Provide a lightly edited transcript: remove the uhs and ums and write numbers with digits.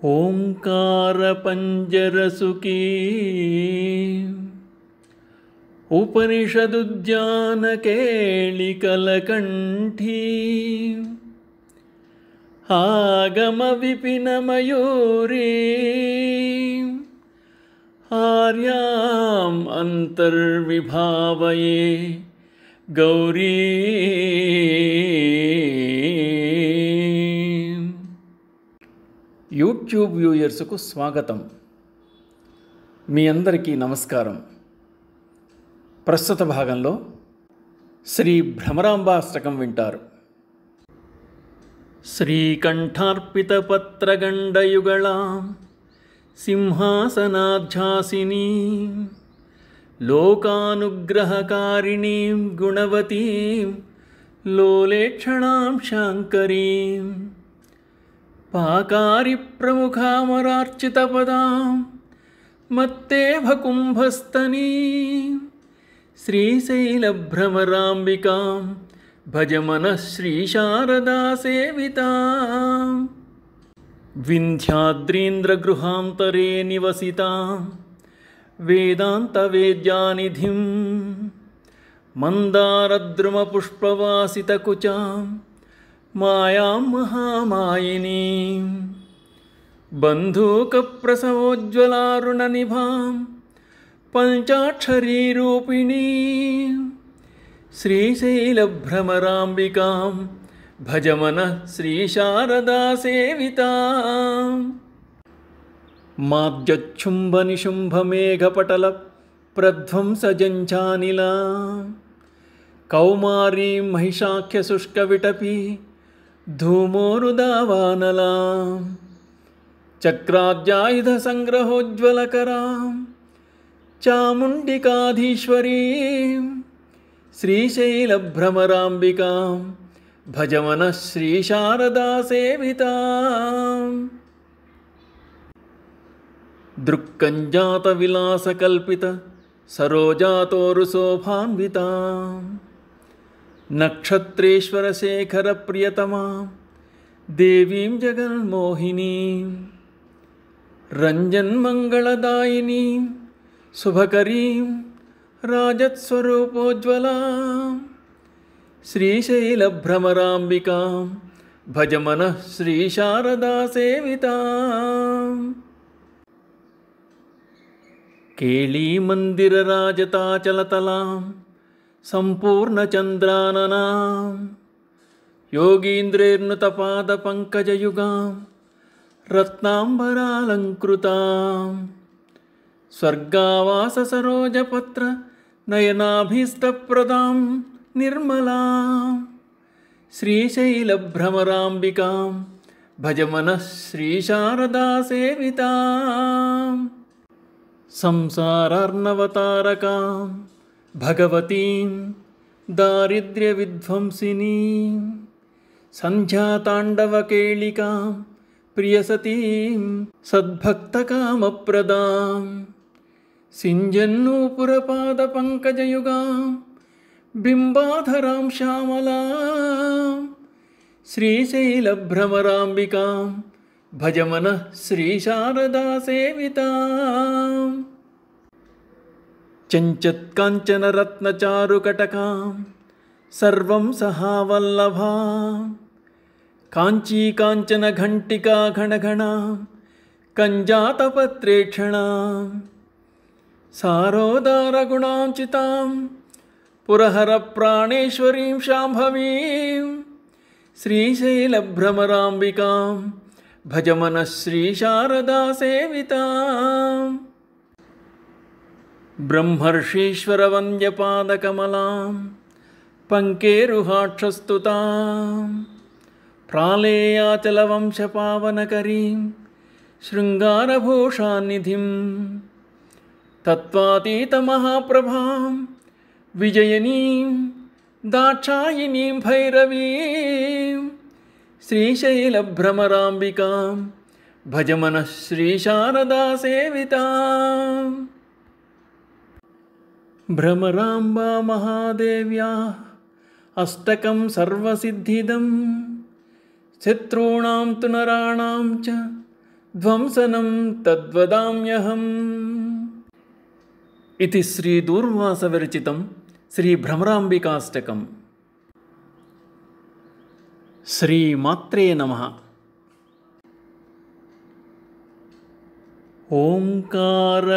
ओंकारपञ्जरसुखी उपनिषदुद्यानकेलिकलकण्ठी आगमविपिनमयूरी आर्याम् अंतर्विभावये Gauri. YouTube వ్యూయర్స్కు స్వాగతం. మీ అందరికీ నమస్కారం. ప్రస్తుత భాగంలో శ్రీ భ్రమరాంబాష్టకం వింటారు. శ్రీకంఠార్పితపత్రగండయుగళాం సింహాసనాధ్యాసినీం లోకానుగ్రహకారిణీం గుణవతీం లోలేక్షణాం శాంకరీం పాకారి ప్రముఖామరార్చితపదాం మత్తేభకుంభస్తనీ శ్రీశైలభ్రమరాంబికాం భజమనః శ్రీశారదాసేవితాం వింధ్యాద్రీంద్రగృహాంతరే నివసితాం వేదాంతవేద్యానిధిం మందారద్రుమపుష్పవాసితకుచాం మాయాం మహామాయినీం బంధూకప్రసవోజ్వలారుణనిభాం పంచాక్షరీరూపిణీం శ్రీశైలభ్రమరాంబికాం భజమనః శ్రీశారదాసేవితాం మాద్యచ్ఛుంభనిశుంభమేఘపటల ప్రధ్వంసజంచానిలా కౌమారీం మహిషాఖ్యశుష్కవిటపీ ధూమోరుదావానలాం చక్రాద్యాయుధసంగ్రహోజ్వలకరాం చాముండికాధీశ్వరీం శ్రీశైలభ్రమరాంబికాం భజమనః శ్రీశారదాసేవితాం దృక్కంజాతవిలాసకల్పిత సరోజాతోరుశోభాన్వితాం నక్షత్రేశ్వరశేఖరప్రియతమాం దేవీం జగన్మోహినీం రంజన్మంగళదాయినీం శుభకరీం రాజత్స్వరూపోజ్వలాం శ్రీశైలభ్రమరాంబికాం భజమనః శ్రీశారదాసేవితాం కేళీమందిరరాజతాచలతలాం సంపూర్ణచంద్రాననాం యోగీంద్రేర్నుతపాదపంకజయుగాం రత్నాంబరాలంకృతాం స్వర్గావాససరోజపత్ర నయనాభీష్టప్రదాం నిర్మలాం శ్రీశైలభ్రమరాంబికాం భజమనః శ్రీశారదాసేవితాం సంసారార్ణవతారకాం భగవతీం దారిద్ర్యవిధ్వంసినీం సంధ్యాతాండవకేళికాం ప్రియసతీం సద్భక్తకామప్రదాం సింజన్నూపురపాదపంకజయుగాం బింబాధరాం శ్యామలాం శ్రీశైలభ్రమరాంబికాం భజమనః శ్రీశారదాసేవితాం చంచత్కాంచనరత్నచారుకటకాం సర్వం సహావల్లభాం కాంచీకాంచనఘంటికా ఘణఘణాం కంజాతపత్రేక్షణాం సారోదారగుణాంచితాం పురహరప్రాణేశ్వరీం శాంభవీం శ్రీశైలభ్రమరాంబికాం భజమనః శ్రీశారదాసేవితాం బ్రహ్మర్షీశ్వరవంద్యపాదకమలాం పంకేరుహాక్షస్తుతాం ప్రాళేయాచలవంశపావనకరీం శృంగారభూషాన్నిధిం తత్వాతీతమహాప్రభాం విజయనీం దాక్షాయినీం భైరవీం శ్రీశైలభ్రమరాంబికాం భజమనః శ్రీశారదాసేవితాం భ్రమరాంబా మహాదేవ్యా అష్టకం సర్వసిద్ధిదం శత్రూణాం తు నరాణాం చ ధ్వంసనం తద్వదామ్యహం. ఇది శ్రీదూర్వాసవిరచితం శ్రీభ్రమరాంబికాష్టకం. శ్రీమాత్రే నమః. ఓంకార